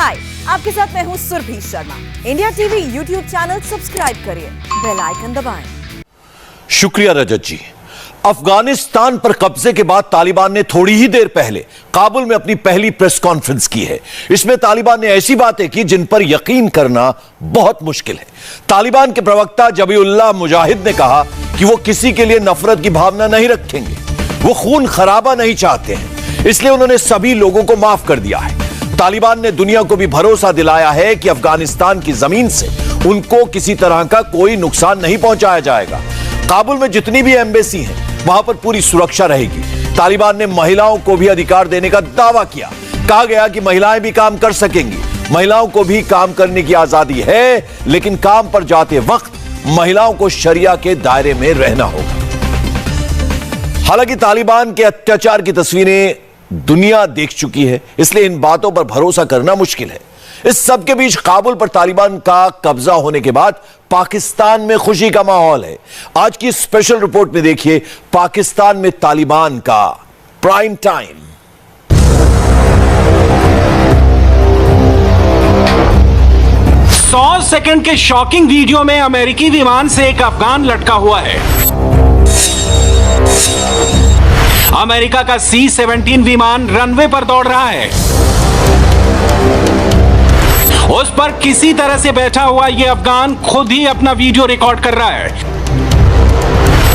हाय, आपके साथ मैं हूँ Surbhi Sharma. India TV YouTube channel subscribe करिए, बेल आइकन दबाएं। शुक्रिया रजत जी। अफगानिस्तान पर कब्जे के बाद तालिबान ने थोड़ी ही देर पहले काबुल में अपनी पहली प्रेस कॉन्फ्रेंस की है। इसमें तालिबान ने ऐसी बातें की जिन पर यकीन करना बहुत मुश्किल है। तालिबान के प्रवक्ता जबीउल्लाह मुजाहिद ने कहा कि वो किसी के लिए नफरत की भावना नहीं रखेंगे, वो खून खराबा नहीं चाहते हैं, इसलिए उन्होंने सभी लोगों को माफ कर दिया है। तालिबान ने दुनिया को भी भरोसा दिलाया है कि अफगानिस्तान की जमीन से उनको किसी तरह का कोई नुकसान नहीं पहुंचाया जाएगा। काबुल में जितनी भी एम्बेसी हैं, वहां पर पूरी सुरक्षा रहेगी। तालिबान ने महिलाओं को भी अधिकार देने का दावा किया। कहा गया कि महिलाएं भी काम कर सकेंगी, महिलाओं को भी काम करने की आजादी है, लेकिन काम पर जाते वक्त महिलाओं को शरिया के दायरे में रहना होगा। हालांकि तालिबान के अत्याचार की तस्वीरें दुनिया देख चुकी है, इसलिए इन बातों पर भरोसा करना मुश्किल है। इस सब के बीच काबुल पर तालिबान का कब्जा होने के बाद पाकिस्तान में खुशी का माहौल है। आज की स्पेशल रिपोर्ट में देखिए पाकिस्तान में तालिबान का प्राइम टाइम। सौ सेकंड के शॉकिंग वीडियो में अमेरिकी विमान से एक अफगान लटका हुआ है। अमेरिका का C-17 विमान रनवे पर दौड़ रहा है। उस पर किसी तरह से बैठा हुआ यह अफगान खुद ही अपना वीडियो रिकॉर्ड कर रहा है।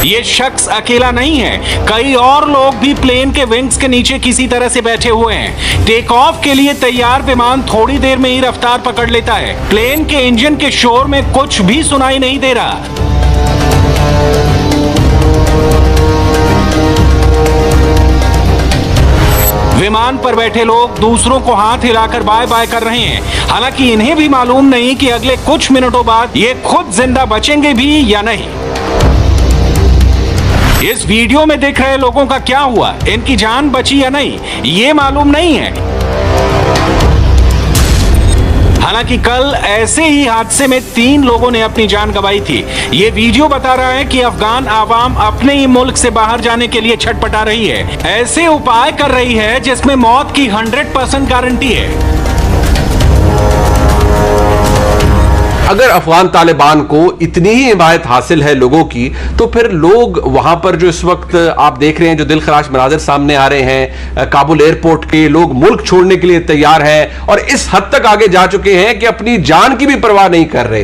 यह शख्स अकेला नहीं है, कई और लोग भी प्लेन के विंग्स के नीचे किसी तरह से बैठे हुए हैं। टेक ऑफ के लिए तैयार विमान थोड़ी देर में ही रफ्तार पकड़ लेता है। प्लेन के इंजन के शोर में कुछ भी सुनाई नहीं दे रहा। विमान पर बैठे लोग दूसरों को हाथ हिलाकर बाय बाय कर रहे हैं। हालांकि इन्हें भी मालूम नहीं कि अगले कुछ मिनटों बाद ये खुद जिंदा बचेंगे भी या नहीं। इस वीडियो में दिख रहे लोगों का क्या हुआ, इनकी जान बची या नहीं, ये मालूम नहीं है। हालांकि कल ऐसे ही हादसे में 3 लोगों ने अपनी जान गंवाई थी। ये वीडियो बता रहा है कि अफगान आवाम अपने ही मुल्क से बाहर जाने के लिए छटपटा रही है, ऐसे उपाय कर रही है जिसमें मौत की 100% गारंटी है। अगर अफगान तालिबान को इतनी ही हिमायत हासिल है लोगों की, तो फिर लोग वहां पर जो इस वक्त आप देख रहे हैं, जो दिलखराश मनाजिर सामने आ रहे हैं, काबुल एयरपोर्ट के लोग मुल्क छोड़ने के लिए तैयार हैं और इस हद तक आगे जा चुके हैं कि अपनी जान की भी परवाह नहीं कर रहे।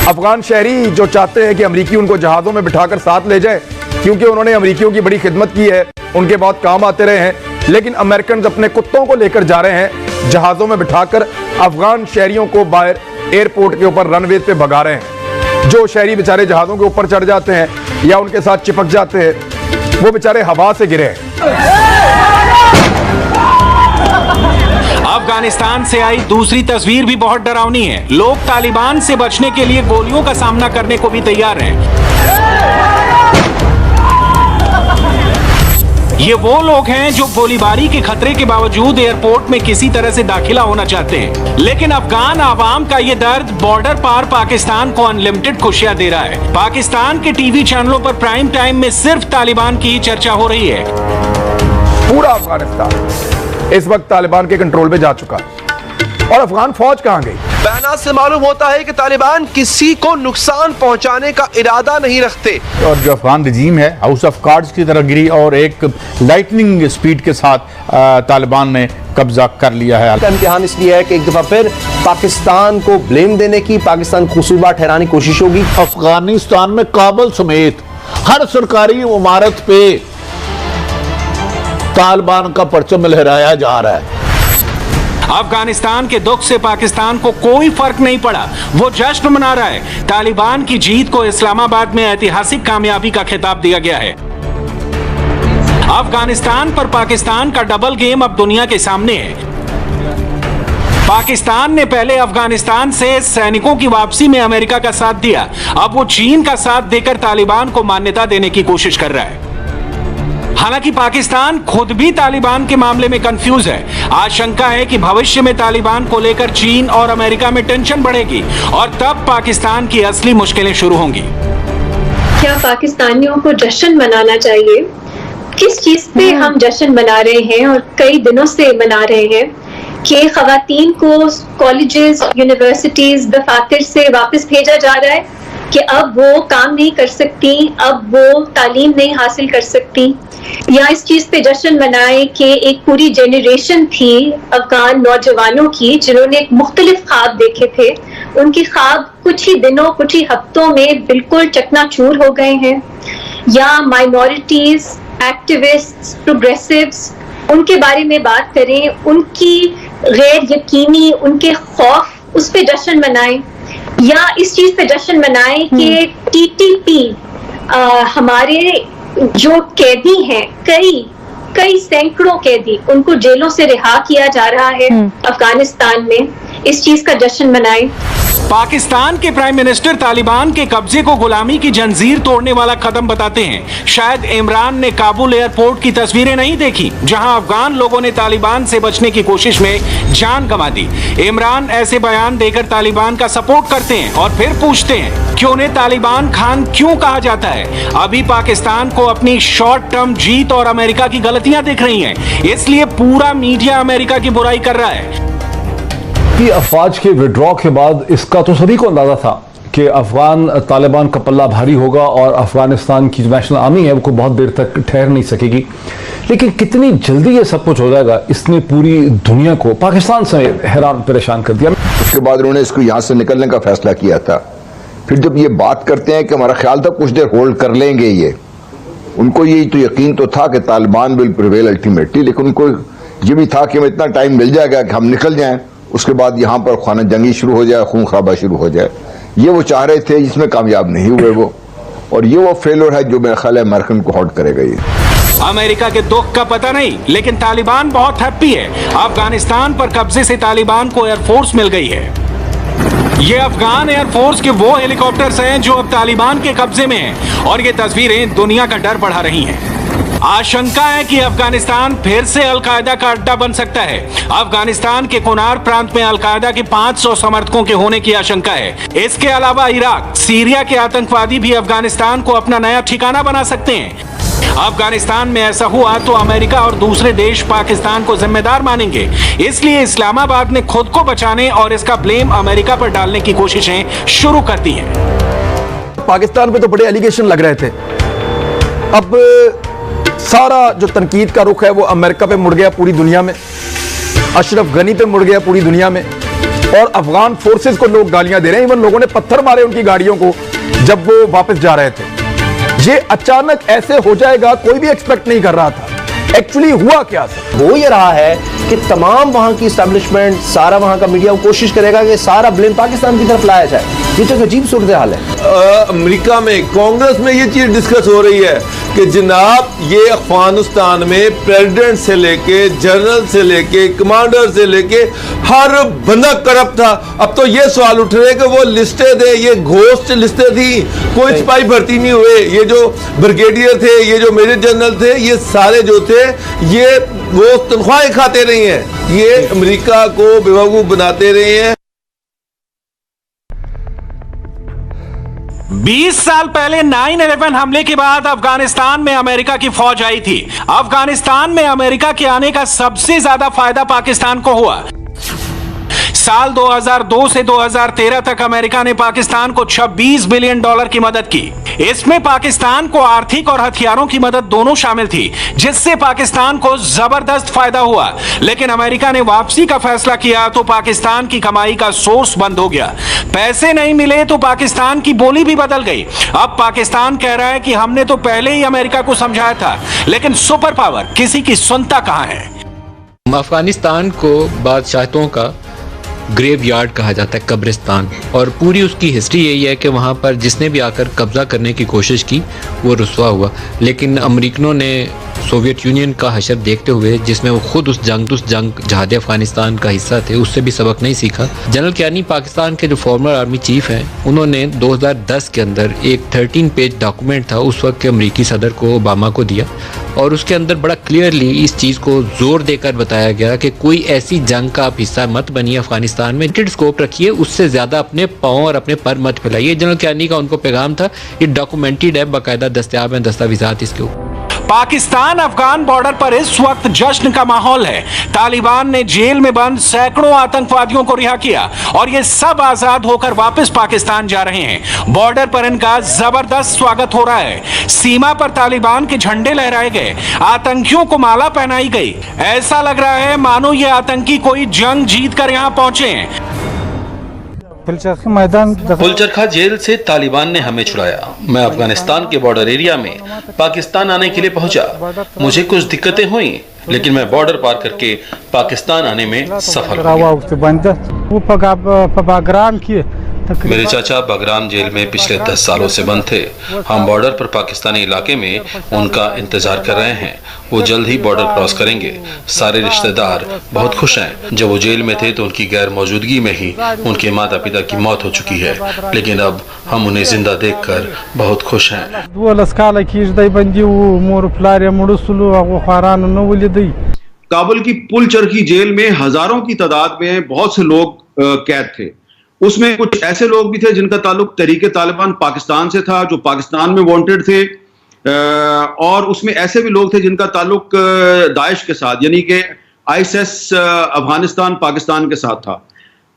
अफगान शहरी जो चाहते हैं कि अमरीकी उनको जहाजों में बिठाकर साथ ले जाए, क्योंकि उन्होंने अमरीकियों की बड़ी खिदमत की है, उनके बहुत काम आते रहे हैं, लेकिन अमेरिकन अपने कुत्तों को लेकर जा रहे हैं जहाजों में बिठाकर अफगान शहरियों को बाहर एयरपोर्ट के ऊपर रनवे पे भगा रहे हैं। जो शहरी बेचारे जहाजों के ऊपर चढ़ जाते हैं या उनके साथ चिपक जाते हैं, वो बेचारे हवा से गिरे हैं। अफगानिस्तान से आई दूसरी तस्वीर भी बहुत डरावनी है। लोग तालिबान से बचने के लिए गोलियों का सामना करने को भी तैयार हैं। ये वो लोग हैं जो गोलीबारी के खतरे के बावजूद एयरपोर्ट में किसी तरह से दाखिला होना चाहते हैं। लेकिन अफगान आवाम का ये दर्द बॉर्डर पार पाकिस्तान को अनलिमिटेड खुशियां दे रहा है। पाकिस्तान के टीवी चैनलों पर प्राइम टाइम में सिर्फ तालिबान की ही चर्चा हो रही है। पूरा अफगानिस्तान इस वक्त तालिबान के कंट्रोल में जा चुका और अफगान फौज कहां गई? बयानात से मालूम होता है कि तालिबान किसी को नुकसान पहुंचाने का इरादा नहीं रखते। और जो अफगान रजीम है हाउस ऑफ कार्ड्स की तरह गिरी और एक लाइटनिंग स्पीड के साथ तालिबान ने कब्जा कर लिया है। इम्तिहान इसलिए है कि एक दफा फिर पाकिस्तान को ब्लेम देने की, पाकिस्तान को कसूरवार ठहराने की कोशिश होगी। अफगानिस्तान में काबुल समेत हर सरकारी इमारत पे तालिबान का परचम लहराया जा रहा है। अफगानिस्तान के दुख से पाकिस्तान को कोई फर्क नहीं पड़ा, वो जश्न मना रहा है। तालिबान की जीत को इस्लामाबाद में ऐतिहासिक कामयाबी का खिताब दिया गया है। अफगानिस्तान पर पाकिस्तान का डबल गेम अब दुनिया के सामने है। पाकिस्तान ने पहले अफगानिस्तान से सैनिकों की वापसी में अमेरिका का साथ दिया, अब वो चीन का साथ देकर तालिबान को मान्यता देने की कोशिश कर रहा है। हालांकि पाकिस्तान खुद भी तालिबान के मामले में कंफ्यूज है। आशंका है कि भविष्य में तालिबान को लेकर चीन और अमेरिका में टेंशन बढ़ेगी और तब पाकिस्तान की असली मुश्किलें शुरू होंगी। क्या पाकिस्तानियों को जश्न मनाना चाहिए? किस चीज पे हम जश्न मना रहे हैं और कई दिनों से मना रहे हैं? कि खवातीन को कॉलेजेस, यूनिवर्सिटीज, दफातर से वापस भेजा जा रहा है कि अब वो काम नहीं कर सकती, अब वो तालीम नहीं हासिल कर सकती, या इस चीज पे जश्न मनाए कि एक पूरी जनरेशन थी अफगान नौजवानों की जिन्होंने एक मुख्तलिफ ख्वाब देखे थे, उनके ख्वाब कुछ ही दिनों, कुछ ही हफ्तों में बिल्कुल चकनाचूर हो गए हैं। या माइनॉरिटीज, एक्टिविस्ट्स, प्रोग्रेसिव्स, उनके बारे में बात करें, उनकी गैर यकीनी, उनके खौफ, उस पे जश्न मनाएं, या इस चीज पे जश्न मनाएं कि टीटीपी हमारे जो कैदी हैं, कई सैकड़ों कैदी, उनको जेलों से रिहा किया जा रहा है अफगानिस्तान में, इस चीज का जश्न मनाएं। पाकिस्तान के प्राइम मिनिस्टर तालिबान के कब्जे को गुलामी की जंजीर तोड़ने वाला कदम बताते हैं। शायद इमरान ने काबुल एयरपोर्ट की तस्वीरें नहीं देखी, जहां अफगान लोगों ने तालिबान से बचने की कोशिश में जान गंवा दी। इमरान ऐसे बयान देकर तालिबान का सपोर्ट करते हैं और फिर पूछते हैं कि उन्हें तालिबान खान क्यों कहा जाता है। अभी पाकिस्तान को अपनी शॉर्ट टर्म जीत और अमेरिका की गलतियां दिख रही हैं, इसलिए पूरा मीडिया अमेरिका की बुराई कर रहा है। अफवाज के विड्रॉ के बाद इसका तो सभी को अंदाजा था कि अफगान तालिबान का पल्ला भारी होगा और अफगानिस्तान की जो नेशनल आर्मी है वो बहुत देर तक ठहर नहीं सकेगी। लेकिन कितनी जल्दी ये सब कुछ हो जाएगा, इसने पूरी दुनिया को, पाकिस्तान से हैरान परेशान कर दिया। उसके बाद उन्होंने इसको यहाँ से निकलने का फैसला किया था। फिर जब ये बात करते हैं कि हमारा ख्याल था कुछ देर होल्ड कर लेंगे, ये उनको ये तो यकीन तो था कि तालिबान विल प्रिवेल अल्टीमेटली, लेकिन उनको ये भी था कि हमें इतना टाइम मिल जाएगा कि हम निकल जाएं, उसके बाद यहाँ पर खाना जंगी शुरू हो जाए, खून खराबा शुरू हो जाए। ये वो चाह रहे थे, जिसमें कामयाब नहीं हुए वो, और ये वो फेलियर है जो मेरा ख्याल है अमेरिकन को हॉट करेगा। ये अमेरिका के दुख का पता नहीं, लेकिन तालिबान बहुत हैप्पी है। अफगानिस्तान पर कब्जे से तालिबान को एयरफोर्स मिल गई है। ये अफगान एयरफोर्स के वो हेलीकॉप्टर्स हैं जो अब तालिबान के कब्जे में हैं, और ये तस्वीरें दुनिया का डर बढ़ा रही हैं। आशंका है कि अफगानिस्तान फिर से अलकायदा का अड्डा बन सकता है। अफगानिस्तान के कुनार प्रांत में अलकायदा के 500 समर्थकों के होने की आशंका है। इसके अलावा इराक, सीरिया के आतंकवादी भी अफगानिस्तान को अपना नया ठिकाना बना सकते हैं। अफगानिस्तान में ऐसा हुआ तो अमेरिका और दूसरे देश पाकिस्तान को जिम्मेदार मानेंगे, इसलिए इस्लामाबाद ने खुद को बचाने और इसका ब्लेम अमेरिका पर डालने की कोशिशें शुरू कर दी हैं। पाकिस्तान पे तो बड़े एलिगेशन लग रहे थे, अब सारा जो तनकीद का रुख है वो अमेरिका पे मुड़ गया पूरी दुनिया में, अशरफ गनी पे मुड़ गया पूरी दुनिया में, और अफगान फोर्सेस को लोग गालियां दे रहे हैं। इवन लोगों ने पत्थर मारे उनकी गाड़ियों को जब वो वापस जा रहे थे। ये अचानक ऐसे हो जाएगा कोई भी एक्सपेक्ट नहीं कर रहा था। एक्चुअली हुआ क्या था? हो ये रहा है कि तमाम वहां की एस्टैब्लिशमेंट, सारा वहां का मीडिया कोशिश करेगा कि सारा ब्लेम पाकिस्तान की तरफ लाया जाए। ये तो अजीब सूरत हाल है। अमेरिका में कांग्रेस में ये चीज डिस्कस हो रही है कि जनाब ये अफगानिस्तान में प्रेसिडेंट से लेके, जनरल से लेके, कमांडर से लेके हर बंदा करप्ट था। अब तो ये सवाल उठ रहे हैं कि वो लिस्टें दे, ये घोस्ट लिस्टें थी, कोई सिपाही भर्ती नहीं हुए। ये जो ब्रिगेडियर थे, ये जो मेजर जनरल थे, ये सारे जो थे ये वो तनख्वाहें खाते रहे हैं। ये अमेरिका को बेवकूफ बनाते रहे हैं। 20 साल पहले 9/11 हमले के बाद अफगानिस्तान में अमेरिका की फौज आई थी। अफगानिस्तान में अमेरिका के आने का सबसे ज्यादा फायदा पाकिस्तान को हुआ। साल 2002 से 2013 तक अमेरिका ने पाकिस्तान को $26 बिलियन की मदद की। इसमें पाकिस्तान को आर्थिक और हथियारों की मदद दोनों शामिल थी, जिससे पाकिस्तान को जबरदस्त फायदा हुआ। लेकिन अमेरिका ने वापसी का फैसला किया तो पाकिस्तान की कमाई का सोर्स बंद हो गया। पैसे नहीं मिले तो पाकिस्तान की बोली भी बदल गई। अब पाकिस्तान कह रहा है कि हमने तो पहले ही अमेरिका को समझाया था, लेकिन सुपर पावर किसी की सुनता कहां है। अफगानिस्तान को बादशाहों का ग्रेवयार्ड कहा जाता है, कब्रिस्तान, और पूरी उसकी हिस्ट्री यही है कि वहाँ पर जिसने भी आकर कब्जा करने की कोशिश की वो रुसवा हुआ। लेकिन अमेरिकनों ने सोवियत यूनियन का हशर देखते हुए, जिसमें वो खुद उस जंग जहाद अफगानिस्तान का हिस्सा थे, उससे भी सबक नहीं सीखा। जनरल कियानी पाकिस्तान के जो फॉर्मर आर्मी चीफ हैं, उन्होंने 2010 के अंदर एक 13 पेज डॉक्यूमेंट था उस वक्त के अमेरिकी सदर को, ओबामा को दिया, और उसके अंदर बड़ा क्लियरली इस चीज़ को जोर देकर बताया गया कि कोई ऐसी जंग का आप हिस्सा मत बनिए अफगानिस्तान में, लिमिटेड स्कोप रखिए, उससे ज़्यादा अपने पाँव और अपने पर मत फैलाइए। जनरल कियानी का उनको पैगाम था। ये डॉक्यूमेंटेड है, बाकायदा दस्तयाब हैं दस्तावेजात इसके ऊपर। पाकिस्तान अफगान बॉर्डर पर इस वक्त जश्न का माहौल है। तालिबान ने जेल में बंद सैकड़ों आतंकवादियों को रिहा किया और ये सब आजाद होकर वापस पाकिस्तान जा रहे हैं। बॉर्डर पर इनका जबरदस्त स्वागत हो रहा है। सीमा पर तालिबान के झंडे लहराए गए, आतंकियों को माला पहनाई गई। ऐसा लग रहा है मानो ये आतंकी कोई जंग जीत कर यहां पहुंचे हैं। पुलचरखा जेल से तालिबान ने हमें छुड़ाया। मैं अफगानिस्तान के बॉर्डर एरिया में पाकिस्तान आने के लिए पहुंचा। मुझे कुछ दिक्कतें हुई, लेकिन मैं बॉर्डर पार करके पाकिस्तान आने में सफल हुआ। मेरे चाचा बगराम जेल में पिछले 10 सालों से बंद थे। हम बॉर्डर पर पाकिस्तानी इलाके में उनका इंतजार कर रहे हैं। वो जल्द ही बॉर्डर क्रॉस करेंगे। सारे रिश्तेदार बहुत खुश हैं। जब वो जेल में थे तो उनकी गैर मौजूदगी में ही उनके माता पिता की मौत हो चुकी है, लेकिन अब हम उन्हें जिंदा देखकर बहुत खुश हैं। काबुल की पुलचरखी जेल में हजारों की तादाद में बहुत से लोग कैद थे। उसमें कुछ ऐसे लोग भी थे जिनका ताल्लुक तहरीके तालिबान पाकिस्तान से था, जो पाकिस्तान में वांटेड थे, और उसमें ऐसे भी लोग थे जिनका ताल्लुक दाइश के साथ, यानी कि आईएसएस अफगानिस्तान पाकिस्तान के साथ था।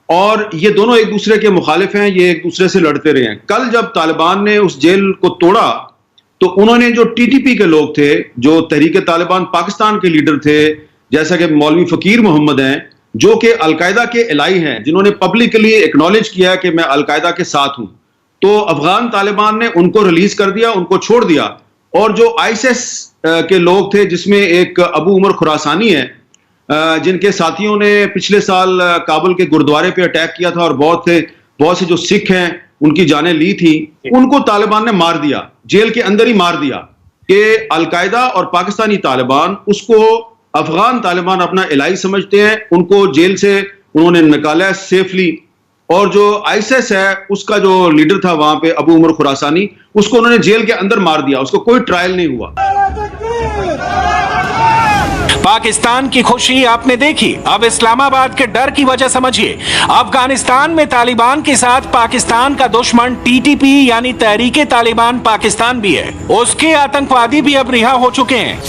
और ये दोनों एक दूसरे के मुखालिफ हैं, ये एक दूसरे से लड़ते रहे हैं। कल जब तालिबान ने उस जेल को तोड़ा तो उन्होंने जो टीटीपी के लोग थे, जो तहरीके तालिबान पाकिस्तान के लीडर थे, जैसा कि मौलवी फकीर मोहम्मद हैं, जो कि अलकायदा के एलाई हैं, जिन्होंने पब्लिकली एक्नॉलेज किया है कि मैं अलकायदा के साथ हूं, तो अफगान तालिबान ने उनको रिलीज कर दिया, उनको छोड़ दिया। और जो आईएसएस के लोग थे, जिसमें एक अबू उमर खुरासानी है, जिनके साथियों ने पिछले साल काबुल के गुरुद्वारे पे अटैक किया था और बहुत से जो सिख हैं उनकी जानें ली थी, उनको तालिबान ने मार दिया, जेल के अंदर ही मार दिया। कि अलकायदा और पाकिस्तानी तालिबान उसको अफगान तालिबान अपना इलाई समझते हैं, उनको जेल से उन्होंने निकाला है सेफली। और जो आईएसएस है उसका जो लीडर था वहां पे अबू उमर खुरासानी, उसको उन्होंने जेल के अंदर मार दिया, उसको कोई ट्रायल नहीं हुआ। पाकिस्तान की खुशी आपने देखी, अब इस्लामाबाद के डर की वजह समझिए। अफगानिस्तान में तालिबान के साथ पाकिस्तान का दुश्मन टीटीपी यानी तहरीके तालिबान पाकिस्तान भी है। उसके आतंकवादी भी अब रिहा हो चुके हैं।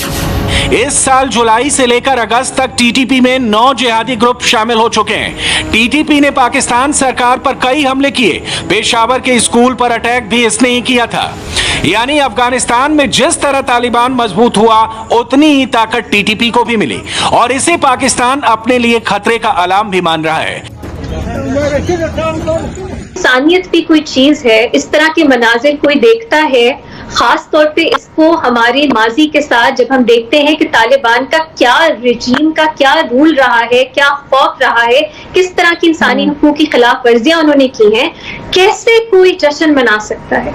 इस साल जुलाई से लेकर अगस्त तक टीटीपी में 9 जिहादी ग्रुप शामिल हो चुके हैं। टीटीपी ने पाकिस्तान सरकार पर कई हमले किए। पेशावर के स्कूल पर अटैक भी इसने ही किया था। यानी अफगानिस्तान में जिस तरह तालिबान मजबूत हुआ, उतनी ही ताकत टीटीपी को भी मिली और इसे पाकिस्तान अपने लिए खतरे का अलार्म भी मान रहा है। इंसानियत भी कोई चीज है। इस तरह के मनाजिर कोई देखता है, खास तौर पे इसको हमारे माजी के साथ जब हम देखते हैं कि तालिबान का क्या रिजीम का क्या रूल रहा है, क्या खौफ रहा है, किस तरह की इंसानी हुकूक की खिलाफ वर्जियां उन्होंने की हैं, कैसे कोई जश्न मना सकता है?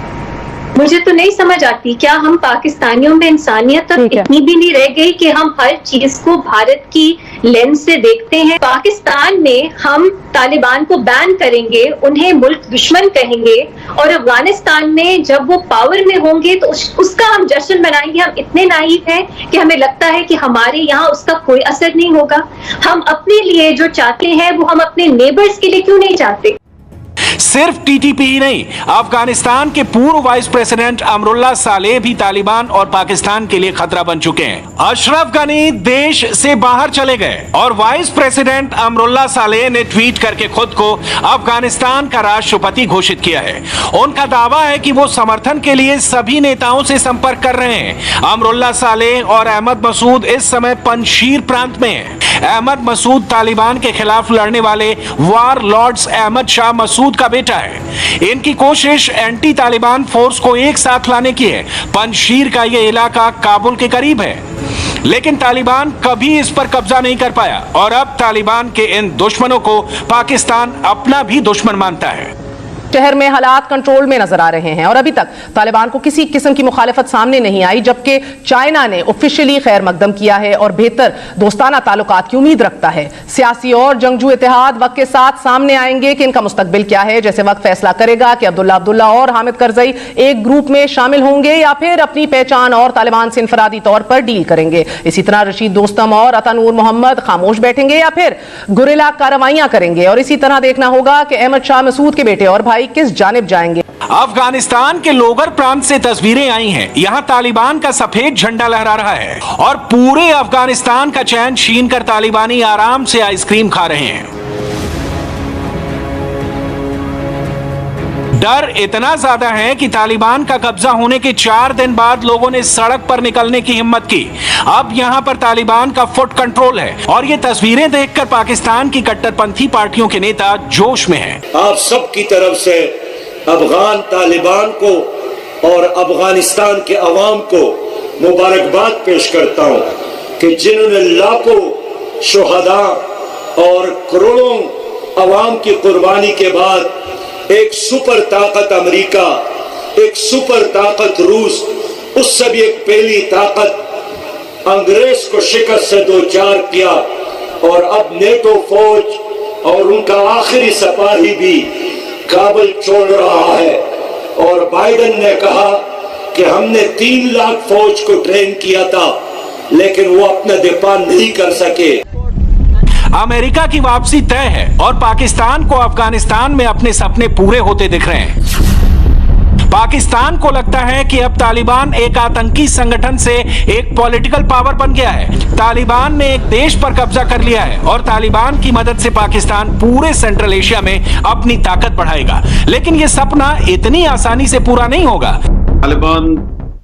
मुझे तो नहीं समझ आती। क्या हम पाकिस्तानियों में इंसानियत अब इतनी भी नहीं रह गई कि हम हर चीज को भारत की लेंस से देखते हैं? पाकिस्तान में हम तालिबान को बैन करेंगे, उन्हें मुल्क दुश्मन कहेंगे, और अफगानिस्तान में जब वो पावर में होंगे तो उसका हम जश्न मनाएंगे। हम इतने नाइव हैं कि हमें लगता है कि हमारे यहाँ उसका कोई असर नहीं होगा। हम अपने लिए जो चाहते हैं वो हम अपने नेबर्स के लिए क्यों नहीं चाहते? सिर्फ टीटीपी ही नहीं, अफगानिस्तान के पूर्व वाइस प्रेसिडेंट अमरुल्लाह सालेह भी तालिबान और पाकिस्तान के लिए खतरा बन चुके हैं। अशरफ गनी देश से बाहर चले गए और वाइस प्रेसिडेंट अमरुल्लाह सालेह ने ट्वीट करके खुद को अफगानिस्तान का राष्ट्रपति घोषित किया है। उनका दावा है कि वो समर्थन के लिए सभी नेताओं से संपर्क कर रहे हैं। अमरुल्लाह सालेह और अहमद मसूद इस समय पंजशीर प्रांत में हैं। अहमद मसूद तालिबान के खिलाफ लड़ने वाले वार लॉर्ड्स अहमद शाह मसूद का बेटा है। इनकी कोशिश एंटी तालिबान फोर्स को एक साथ लाने की है। पंजशीर का यह इलाका काबुल के करीब है, लेकिन तालिबान कभी इस पर कब्जा नहीं कर पाया और अब तालिबान के इन दुश्मनों को पाकिस्तान अपना भी दुश्मन मानता है। शहर में हालात कंट्रोल में नजर आ रहे हैं और अभी तक तालिबान को किसी किस्म की मुखालिफत सामने नहीं आई, जबकि चाइना ने ऑफिशियली खैर मकदम किया है और बेहतर दोस्ताना ताल्लुकात की उम्मीद रखता है। सियासी और जंगजू इत्तेहाद वक्त के साथ सामने आएंगे कि इनका मुस्तकबिल क्या है, जैसे वक्त फैसला करेगा कि अब्दुल्ला और हामिद करजई एक ग्रुप में शामिल होंगे या फिर अपनी पहचान और तालिबान से इंफरादी तौर पर डील करेंगे। इसी तरह रशीद दोस्तम और अतानूर मोहम्मद खामोश बैठेंगे या फिर गुरिल्ला कार्रवाइयां करेंगे और इसी तरह देखना होगा कि अहमद शाह मसूद के बेटे और भाई किस जानिब जाएंगे। अफगानिस्तान के लोगर प्रांत से तस्वीरें आई हैं। यहां तालिबान का सफेद झंडा लहरा रहा है और पूरे अफगानिस्तान का चैन छीन कर तालिबानी आराम से आइसक्रीम खा रहे हैं। डर इतना ज्यादा है कि तालिबान का कब्जा होने के 4 दिन बाद लोगों ने सड़क पर निकलने की हिम्मत की। अब यहां पर तालिबान का फुट कंट्रोल है और ये तस्वीरें देखकर पाकिस्तान की कट्टरपंथी पार्टियों के नेता जोश में हैं। आप सबकी तरफ से अफगान तालिबान को और अफगानिस्तान के अवाम को मुबारकबाद पेश करता हूं कि जिन्होंने लाखों शुहदा और करोड़ों अवाम की कुर्बानी के बाद एक सुपर ताकत अमेरिका, एक सुपर ताकत रूस, उससे भी एक पहली ताकत अंग्रेज को शिकस्त से दो चार किया और अब नेटो फौज और उनका आखिरी सिपाही भी काबुल छोड़ रहा है। और बाइडेन ने कहा कि हमने 3 लाख फौज को ट्रेन किया था लेकिन वो अपना दिफा नहीं कर सके। अमेरिका की वापसी तय है और पाकिस्तान को अफगानिस्तान में अपने सपने पूरे होते दिख रहे हैं। पाकिस्तान को लगता है कि अब तालिबान एक आतंकी संगठन से एक पॉलिटिकल पावर बन गया है। तालिबान ने एक देश पर कब्जा कर लिया है और तालिबान की मदद से पाकिस्तान पूरे सेंट्रल एशिया में अपनी ताकत बढ़ाएगा। लेकिन यह सपना इतनी आसानी से पूरा नहीं होगा।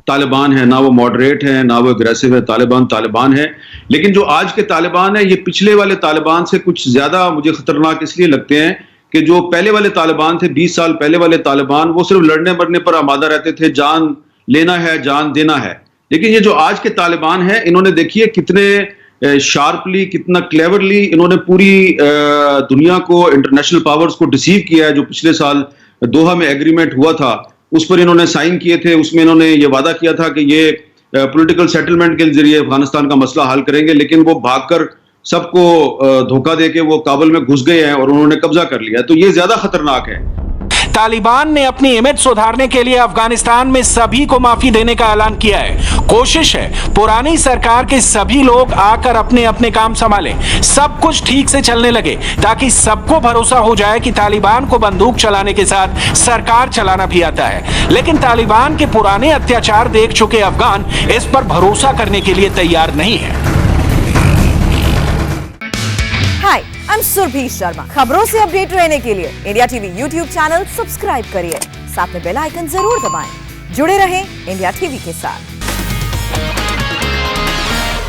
तालिबान है, ना वो मॉडरेट है ना वो एग्रेसिव है। तालिबान है, लेकिन जो आज के तालिबान है ये पिछले वाले तालिबान से कुछ ज्यादा मुझे खतरनाक इसलिए लगते हैं कि जो पहले वाले तालिबान थे, 20 साल पहले वाले तालिबान, वो सिर्फ लड़ने मरने पर आमादा रहते थे, जान लेना है जान देना है। लेकिन ये जो आज के तालिबान है, इन्होंने देखिए कितने शार्पली, कितना क्लेवरली इन्होंने पूरी दुनिया को, इंटरनेशनल पावर्स को डिसीव किया है। जो पिछले साल दोहा में एग्रीमेंट हुआ था उस पर इन्होंने साइन किए थे, उसमें इन्होंने ये वादा किया था कि ये पॉलिटिकल सेटलमेंट के जरिए अफगानिस्तान का मसला हल करेंगे, लेकिन वो भागकर सबको धोखा देके वो काबुल में घुस गए हैं और उन्होंने कब्जा कर लिया। तो ये ज्यादा खतरनाक है। तालिबान ने अपनी इमेज सुधारने के लिए अफगानिस्तान में सभी को माफी देने का ऐलान किया है। कोशिश है पुरानी सरकार के सभी लोग आकर अपने अपने काम संभालें, सब कुछ ठीक से चलने लगे ताकि सबको भरोसा हो जाए कि तालिबान को बंदूक चलाने के साथ सरकार चलाना भी आता है। लेकिन तालिबान के पुराने अत्याचार देख चुके अफगान इस पर भरोसा करने के लिए तैयार नहीं है। हाय, आई एम सुरभि शर्मा। खबरों से अपडेट रहने के लिए India TV YouTube channel subscribe करिए, साथ में बेल आइकन जरूर दबाएं। जुड़े रहें इंडिया टीवी के साथ।